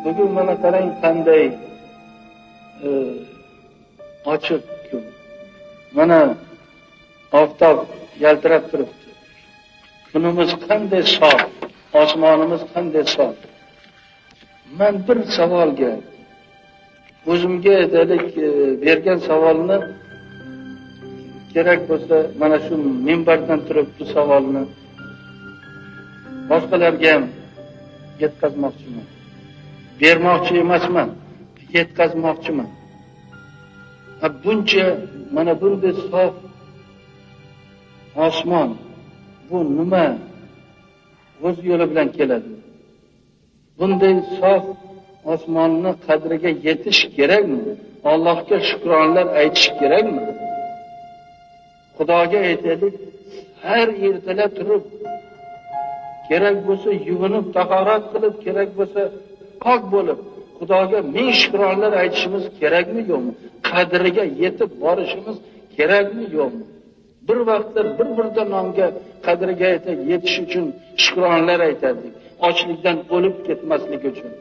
Bugun mana qarang qanday ochiq kun. Mana oftob yaltirab turibdi. Kunimiz qanday sof, osmonimiz qanday sof. Men bir savolga o'zimga aytaylik bergan savolni kerak bo'lsa mana shu minbardan turib bu savolni boshqalarga ham yetkazmoqchiman. Bermoqchi emasman, yetkazmoqchiman. Buncha mana bunday sof osmon bu nima o'z yo'li bilan keladi. Bunday sof osmonni qadriga yetish kerakmi? Allohga shukronlar aytish kerakmi? Xudoga aytaylik, har ertalab turib kerak bo'lsa yuvinib tahorat qilib, kerak bo'lsa pok bo'lib Xudoga ming shukronlar aytishimiz kerakmi yo'qmi? Qadriga yetib borishimiz kerakmi yo'qmi? Bir vaqtlar bir-birda nomga qadriga yetish uchun shukronlar aytardik. Ochlikdan o'lib ketmaslik uchun.